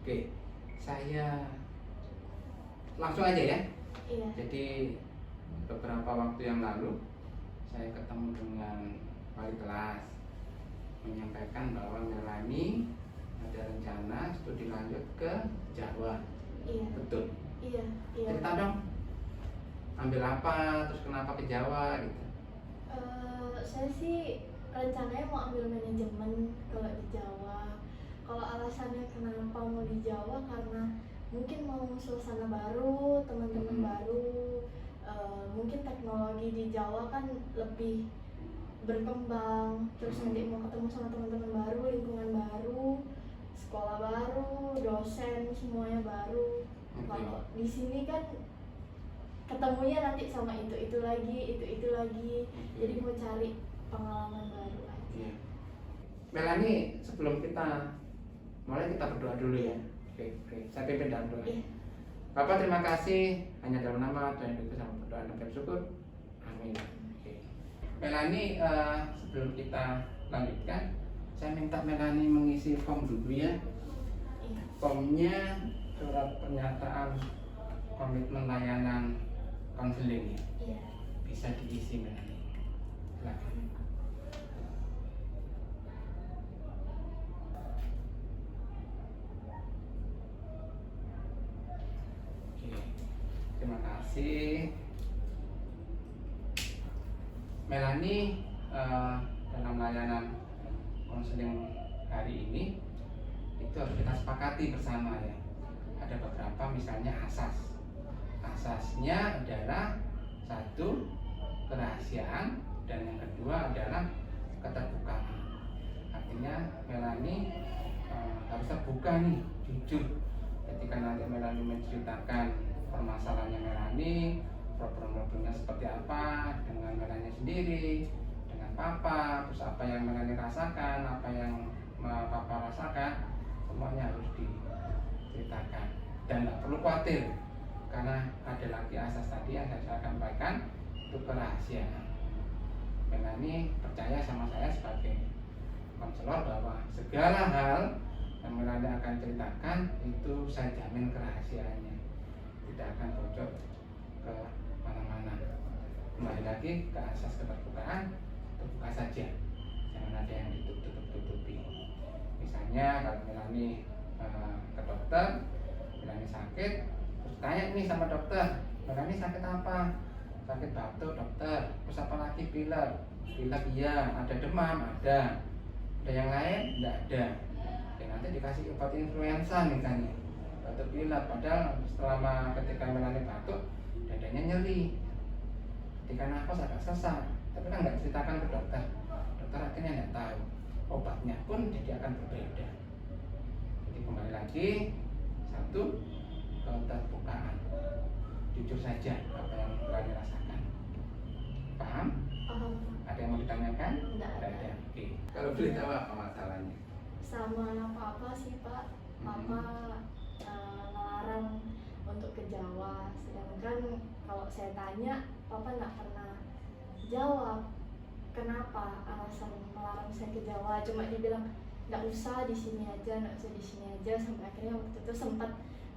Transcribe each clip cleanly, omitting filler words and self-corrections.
Oke, saya langsung aja ya. Iya. Jadi beberapa waktu yang lalu saya ketemu dengan wali kelas menyampaikan bahwa Melani ada rencana studi lanjut ke Jawa. Iya. Betul. Iya. Cerita dong. Ambil apa, terus kenapa ke Jawa gitu. Saya sih rencananya mau ambil manajemen kalau di Jawa. Kalau alasannya kenapa mau di Jawa karena mungkin mau suasana baru, teman-teman baru. Mungkin teknologi di Jawa kan lebih berkembang, terus nanti mau ketemu sama teman-teman baru, lingkungan baru, sekolah baru, dosen semuanya baru. Kalau di sini kan ketemunya nanti sama itu lagi, jadi mau cari pengalaman baru aja. Iya. Melani, sebelum kita mulai kita berdoa dulu ya. Oke. Saya pimpin dalam doa. Iya. Bapak, terima kasih hanya dalam nama Tuhan Yesus sama berdoa dan bersyukur. Amin. Oke. Melani, sebelum kita lanjutkan, saya minta Melani mengisi form dulu ya. Iya. Formnya surat pernyataan komitmen layanan konseling ya. Iya. Bisa diisi Melani. Silakan. Oke. Terima kasih. Melani, dalam layanan konseling hari ini itu harus kita sepakati bersama ya. Ada beberapa, misalnya asas. Asasnya adalah satu, kerahasiaan, dan yang kedua adalah keterbukaan. Artinya Melani harus terbuka nih, jujur. Ketika nanti Melani menceritakan permasalahannya Melani, problem-problemnya seperti apa dengan Melani sendiri, dengan Papa, terus apa yang Melani rasakan, apa yang Papa rasakan, semuanya harus diceritakan. Dan tidak perlu khawatir, karena ada lagi asas tadi yang saya sampaikan, itu kerahasiaan. Melani percaya sama saya sebagai konselor bahwa segala hal yang Melani akan ceritakan itu saya jamin kerahasiaannya, tidak akan bocor ke mana-mana. Kembali lagi ke asas keterbukaan, terbuka saja, jangan ada yang ditutup-tutupi. Misalnya kalau Melani ke dokter, Melani sakit, terus tanya nih sama dokter, Melani sakit apa? Sakit batuk dokter, terus apa lagi? Pilek iya, ada demam ada yang lain? Tidak ada. Dan nanti dikasih obat influenza misalnya, batuk pilek, padahal selama ketika Melani batuk dadanya nyeri, ketika nafas agak sesak, tapi kan nggak ceritakan ke dokter. Dokter akhirnya nggak tahu, obatnya pun jadi akan berbeda. Jadi kembali lagi, satu, keterbukaan, jujur saja apa yang Melani rasakan. Paham? Paham. Ada yang mau ditanyakan? Nggak ada. Oke. Kalau boleh tahu apa masalahnya? Sama Papa sih Pak, Papa melarang untuk ke Jawa, sedangkan kalau saya tanya Papa nggak pernah jawab kenapa alasan melarang saya ke Jawa, cuma dibilang nggak usah di sini aja, sampai akhirnya waktu itu sempat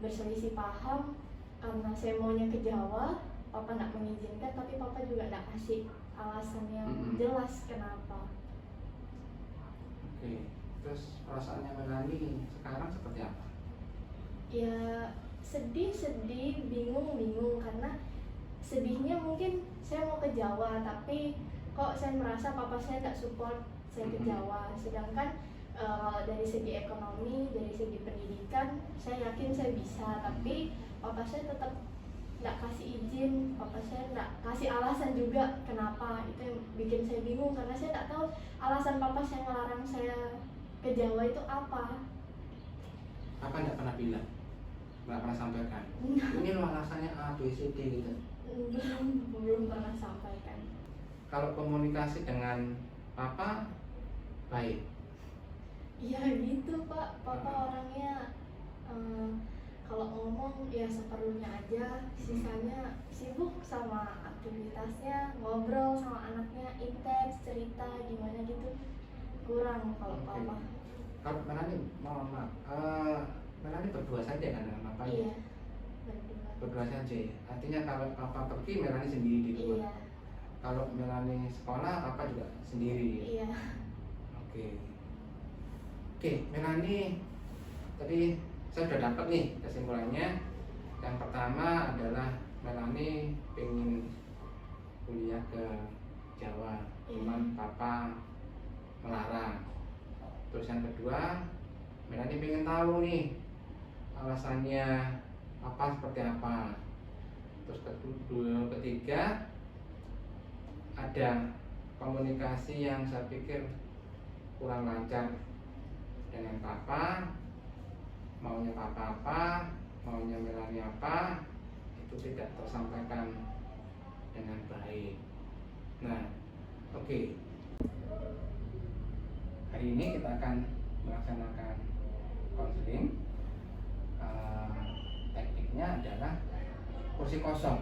berselisih paham karena saya maunya ke Jawa, Papa nggak mengizinkan, tapi Papa juga nggak kasih alasan yang jelas kenapa. Oke. Terus perasaannya Melani sekarang seperti apa? Ya sedih, bingung karena sedihnya mungkin saya mau ke Jawa tapi kok saya merasa Papa saya nggak support saya ke Jawa, sedangkan dari segi ekonomi, dari segi pendidikan saya yakin saya bisa, tapi Papa saya tetap nggak kasih izin, Papa saya nggak kasih alasan juga kenapa. Itu yang bikin saya bingung karena saya nggak tahu alasan Papa saya ngelarang saya ke Jawa itu apa. Papa nggak pernah bilang, nggak pernah sampaikan. Ini loh alasannya A, B, C, D gitu. Belum pernah sampaikan. Kalau komunikasi dengan Papa baik? Iya gitu Pak, Papa orangnya kalau ngomong ya seperlunya aja, sisanya sibuk sama aktivitasnya, ngobrol sama anaknya intens, cerita gimana gitu kurang kalau Papa. Kalau Melani, mohon maaf, Melani berdua saja kan dengan papanya? Iya, berdua. Berdua saja ya? Artinya kalau papa pergi, Melani sendiri di rumah? Iya, Kalau Melani sekolah, papa juga sendiri ya? iya. Oke. Oke, Melani, tadi saya sudah dapat nih kesimpulannya. Yang pertama adalah Melani pengen kuliah ke Jawa, cuman papa melarang. Terus yang kedua, Melani pengen tahu nih alasannya apa seperti apa. Terus ketiga, ada komunikasi yang saya pikir kurang lancar dengan papa, maunya papa apa, maunya Melani apa, itu tidak tersampaikan dengan baik. Nah, oke. Hari ini kita akan melaksanakan konseling. Tekniknya adalah kursi kosong.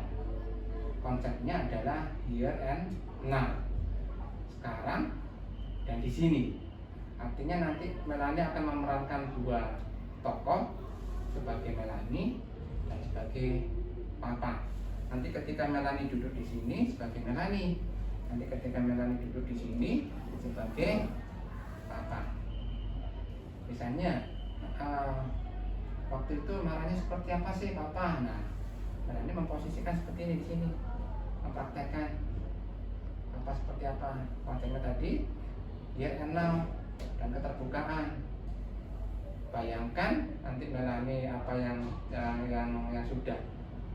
Konsepnya adalah here and now, sekarang dan di sini. Artinya nanti Melani akan memerankan dua tokoh, sebagai Melani dan sebagai papa. Nanti ketika Melani duduk di sini sebagai Melani, nanti ketika Melani duduk di sini sebagai papa. Misalnya waktu itu marahnya seperti apa sih papa? Nah, Melani memposisikan seperti ini di sini, mempraktekkan apa seperti apa konsepnya tadi, dia kenal dan keterbukaan. Bayangkan nanti Melani apa yang sudah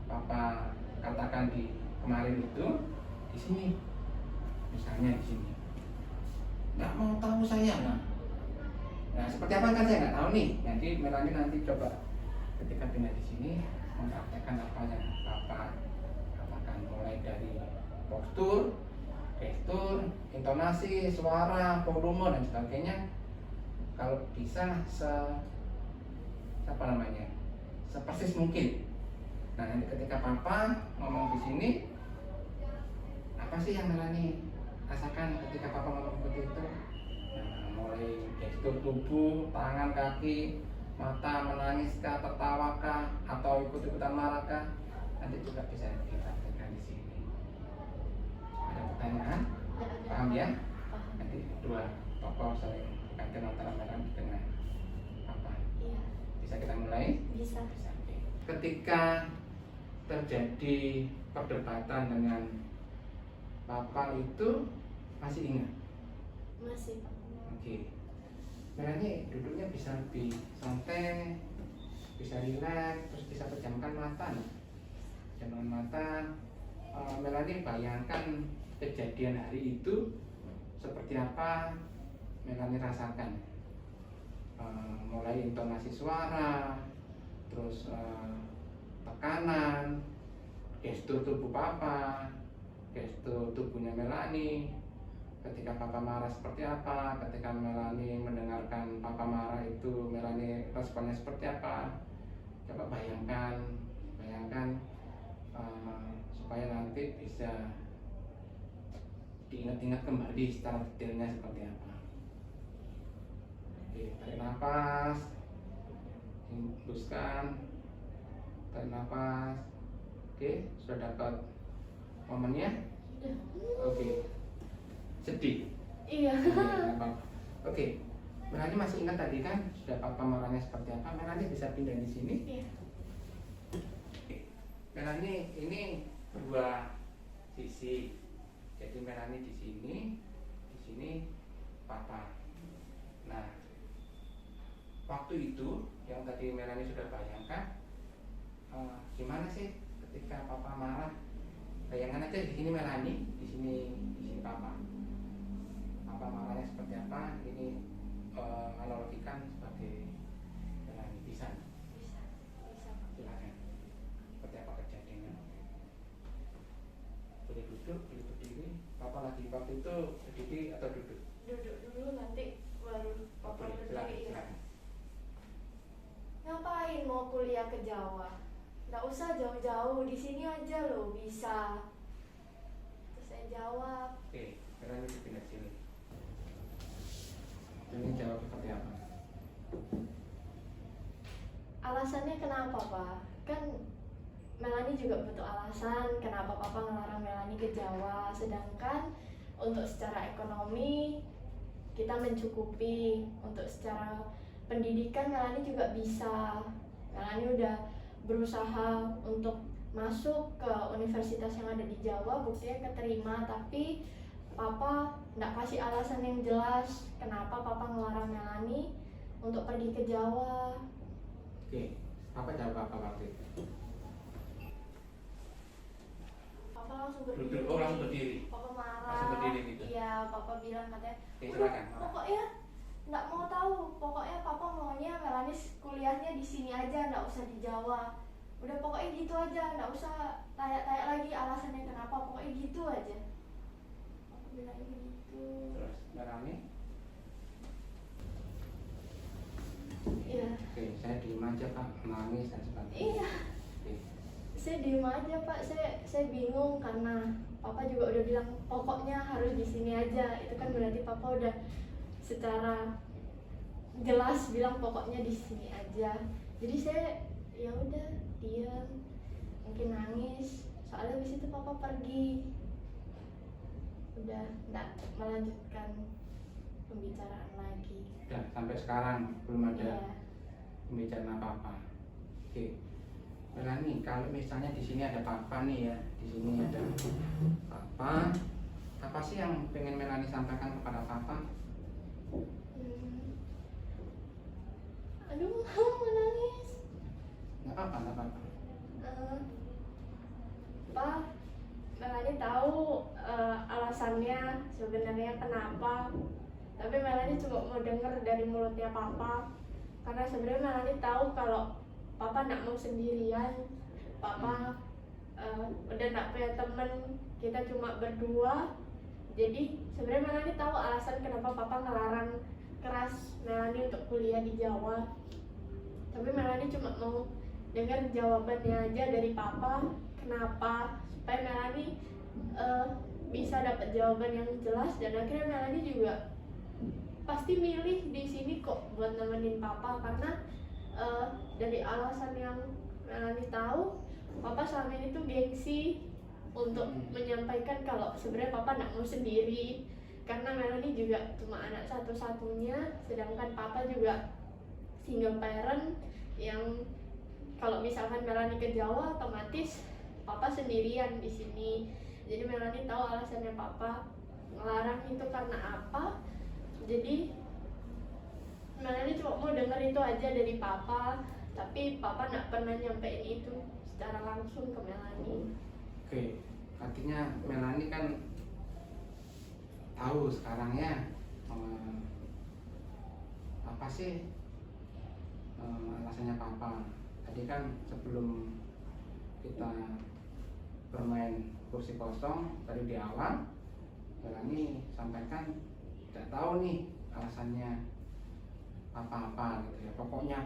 papa katakan di kemarin itu di sini, misalnya di sini. Nggak mau tahu saya, nah seperti apa kan saya nggak tahu nih. Nanti Melani nanti coba ketika pindah di sini mempraktekkan apa yang papa katakan, mulai dari postur, gestur, intonasi, suara, volume dan sebagainya. Kalau bisa sepersis mungkin. Nah, nanti ketika papa ngomong di sini, apa sih yang Melani rasakan ketika papa ngomong seperti itu? Nah, mulai gestur tubuh, tangan, kaki, mata, menangis kah, tertawa kah, atau ikut-ikutan marah kah? Nanti juga bisa dipraktekkan di sini. Ada pertanyaan? Paham ya? Nanti dua tokoh saling bergantian antara Melani dengan papa. Iya. Bisa kita mulai? Bisa. Oke. Ketika terjadi perdebatan dengan papa itu masih ingat? Masih, Pak. Oke. Melani duduknya bisa lebih santai, bisa rileks, terus bisa pejamkan mata nih. Pejamkan mata. Melani bayangkan kejadian hari itu seperti apa Melani rasakan. Mulai intonasi suara, terus tekanan, gestur tubuh papa, gestur tubuhnya Melani, ketika papa marah seperti apa, ketika Melani mendengarkan papa marah itu Melani responnya seperti apa. Coba bayangkan supaya nanti bisa diingat-ingat kembali secara detailnya seperti apa. Oke, tarik nafas, hembuskan, tarik nafas. Oke, sudah dapat momennya? Oke. Sedih? Iya. Oke, Melani masih ingat tadi kan sudah papa marahnya seperti apa? Melani bisa pindah di sini? Iya. Oke. Melani ini dua sisi. Jadi Melani di sini papa. Nah, waktu itu yang tadi Melani sudah bayangkan, gimana sih ketika papa marah? Bayangan aja di sini Melani, di sini papa. Papa marahnya seperti apa? Ini analogikan sebagai Melani. Bisa? Bisa, Pak. Silakan. Seperti apa kejadiannya? Boleh duduk, boleh berdiri. Papa lagi waktu itu berdiri atau duduk? Duduk dulu, nanti baru Papa Oke, berdiri. silakan. Ngapain mau kuliah ke Jawa? Nggak usah jauh-jauh, di sini aja loh bisa. Terus saya jawab, Oke, Melani pindah sini. Ini jawab seperti apa? alasannya kenapa Pak? Kan Melanie juga butuh alasan kenapa Papa ngelarang Melanie ke Jawa, sedangkan untuk secara ekonomi kita mencukupi, untuk secara pendidikan Melanie juga bisa. Melanie udah berusaha untuk masuk ke universitas yang ada di Jawa, buktinya keterima, tapi Papa nggak kasih alasan yang jelas kenapa Papa ngelarang Melanie untuk pergi ke Jawa. Oke, apa jawab apa waktu itu? Papa langsung berdiri. Oh, langsung berdiri. Papa marah. Langsung berdiri gitu. Iya, Papa bilang katanya, Oke, "Udah, silakan. pokoknya nggak mau tahu. Pokoknya Papa maunya Melanie kuliahnya di sini aja, nggak usah di Jawa. Udah pokoknya gitu aja, nggak usah tanya-tanya lagi alasannya kenapa. Pokoknya gitu aja." Papa bilang gitu. Terus Melanie? Iya. Oke, saya diem aja Pak, menangis dan sebagainya. Iya. Oke. Saya diem aja Pak, saya bingung karena Papa juga udah bilang pokoknya harus di sini aja. Itu kan berarti Papa udah secara jelas bilang pokoknya di sini aja. Jadi saya ya udah diam, mungkin nangis. Soalnya habis itu Papa pergi, udah nggak melanjutkan pembicaraan lagi. Udah sampai sekarang belum ada Iya. pembicaraan apa-apa. Oke. Melanie, kalau misalnya di sini ada Papa nih ya, di sini ada Papa, apa sih yang pengen Melanie sampaikan kepada Papa? Aduh, mau nangis. Nggak apa-apa, nggak apa-apa. Pak, Melanie tahu alasannya sebenarnya kenapa, tapi Melanie cuma mau denger dari mulutnya Papa, karena sebenarnya Melanie tahu kalau Papa nggak mau sendirian. Papa udah nggak punya temen, kita cuma berdua. Jadi sebenarnya Melanie tahu alasan kenapa Papa ngelarang keras Melanie untuk kuliah di Jawa, tapi Melanie cuma mau dengar jawabannya aja dari Papa kenapa, supaya Melanie bisa dapat jawaban yang jelas, dan akhirnya Melanie juga pasti milih di sini kok buat nemenin Papa, karena dari alasan yang Melanie tahu, Papa selama ini tuh gengsi untuk menyampaikan kalau sebenarnya Papa nggak mau sendiri, karena Melanie juga cuma anak satu-satunya, sedangkan Papa juga single parent yang kalau misalkan Melanie ke Jawa otomatis Papa sendirian di sini. Jadi Melanie tahu alasannya Papa ngelarang itu karena apa. Jadi Melanie cuma mau denger itu aja dari Papa, tapi Papa nggak pernah nyampein itu secara langsung ke Melanie. Oke, artinya Melanie kan tahu sekarang ya apa sih alasannya Papa. Tadi kan sebelum kita bermain kursi kosong tadi di awal, Melanie sampaikan tidak tahu nih alasannya apa-apa gitu ya,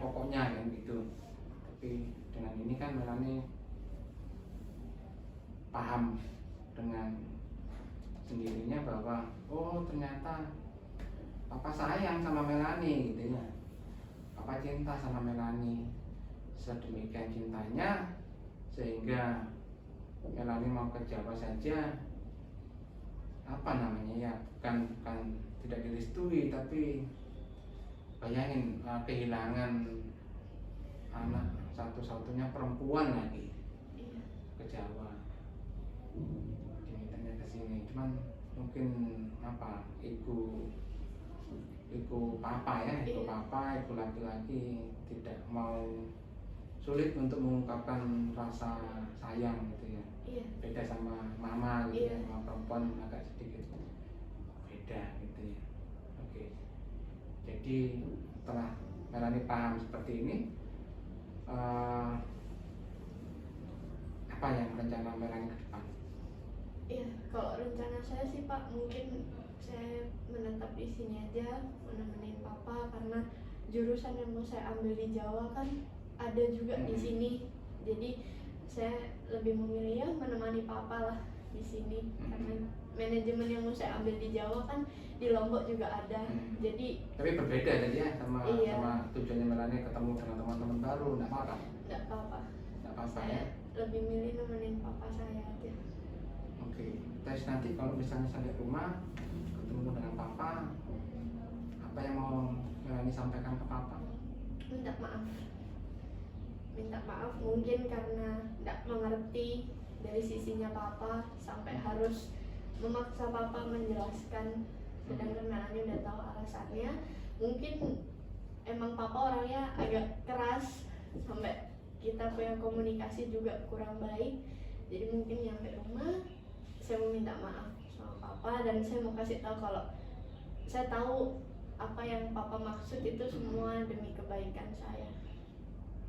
pokoknya kan gitu. Tapi dengan ini kan Melanie paham dengan sendirinya bahwa oh ternyata Papa sayang sama Melanie gitu ya, Papa cinta sama Melanie sedemikian cintanya sehingga Melanie mau ke Jawa saja apa namanya ya, bukan tidak direstui, tapi bayangin kehilangan anak satu-satunya perempuan lagi ke Jawa, dimintanya ke sini. Cuman mungkin apa ibu Papa ya, ibu Papa, ibu laki-laki tidak mau, sulit untuk mengungkapkan rasa sayang gitu ya. Beda sama mama gitu ya, sama perempuan agak sedikit beda gitu ya. Oke. Jadi setelah Melanie paham seperti ini, apa yang rencana Melanie ke depan? Iya, kalau rencana saya sih Pak, mungkin saya menetap di sini aja, menemenin Papa, karena jurusan yang mau saya ambil di Jawa kan ada juga di sini. Jadi saya lebih memilih ya menemani Papa lah di sini, karena manajemen yang mau saya ambil di Jawa kan di Lombok juga ada. Jadi Tapi berbeda jadi ya sama Iya. sama tujuannya Melani ketemu dengan teman-teman baru, nggak apa-apa. nggak apa-apa. Nggak apa-apa Saya ya. lebih milih nemenin papa saya aja. Oke. Terus nanti kalau misalnya sampai rumah ketemu dengan papa, apa yang mau Melani sampaikan ke papa? Minta maaf. Minta maaf mungkin karena nggak mengerti dari sisinya papa sampai harus memaksa papa menjelaskan, sedangkan Melani udah tahu alasannya. Mungkin emang papa orangnya agak keras sampai kita punya komunikasi juga kurang baik. Jadi mungkin nyampe rumah saya mau minta maaf sama papa dan saya mau kasih tahu kalau saya tahu apa yang papa maksud itu semua demi kebaikan saya.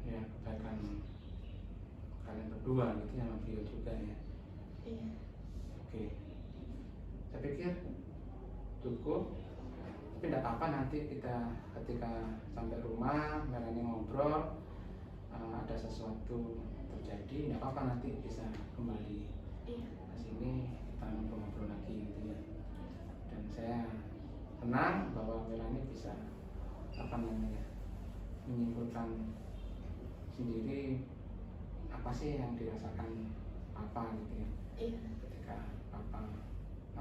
Ya, kebaikan kalian berdua gitu ya, sama beliau juga ya. Iya. Oke. Saya pikir cukup. Tapi tidak apa-apa nanti kita ketika sampai rumah Melani ngobrol, ada sesuatu terjadi, tidak apa-apa nanti bisa kembali Iya. ke sini kita ngobrol-ngobrol lagi gitu ya. Dan saya tenang bahwa Melani bisa apa namanya menyimpulkan sendiri apa sih yang dirasakan papa gitu ya. Iya. Ketika papa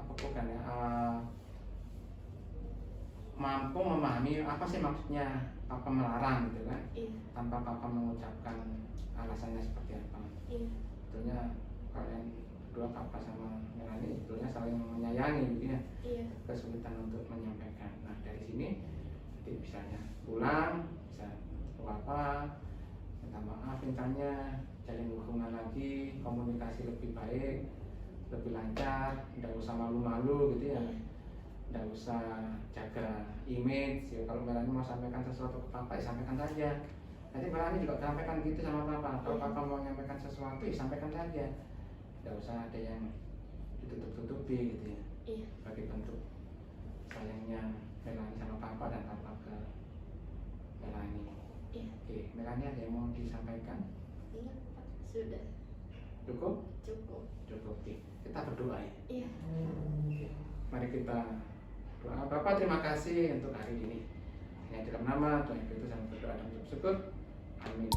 bukan ya, mampu memahami apa sih maksudnya papa melarang gitu kan, Iya. tanpa papa mengucapkan alasannya seperti apa. Iya. Sebetulnya kalian berdua, papa sama Melani, sebetulnya saling menyayangi gitu ya. Iya. Kesulitan untuk menyampaikan. Nah dari sini nanti misalnya pulang bisa ke papa, minta maaf mintanya, jalin hubungan lagi, komunikasi lebih baik, lebih lancar, tidak usah malu-malu gitu ya, tidak usah jaga image ya. Kalau Melani mau sampaikan sesuatu ke papa ya sampaikan saja, nanti Melani juga sampaikan gitu sama papa. Kalau papa mau menyampaikan sesuatu ya sampaikan saja, tidak usah ada yang ditutup-tutupi gitu ya. Iya. Sebagai bentuk sayangnya Melani sama papa dan papa ke Melani. Iya. Oke, Melani ada yang mau disampaikan? Iya, Pak. Sudah Cukup? cukup. Cukup. Oke, kita berdoa ya. Iya. Mari kita doa. Bapak terima kasih untuk hari ini. Hanya dalam nama Tuhan Yesus kami berdoa dan bersyukur. Amin.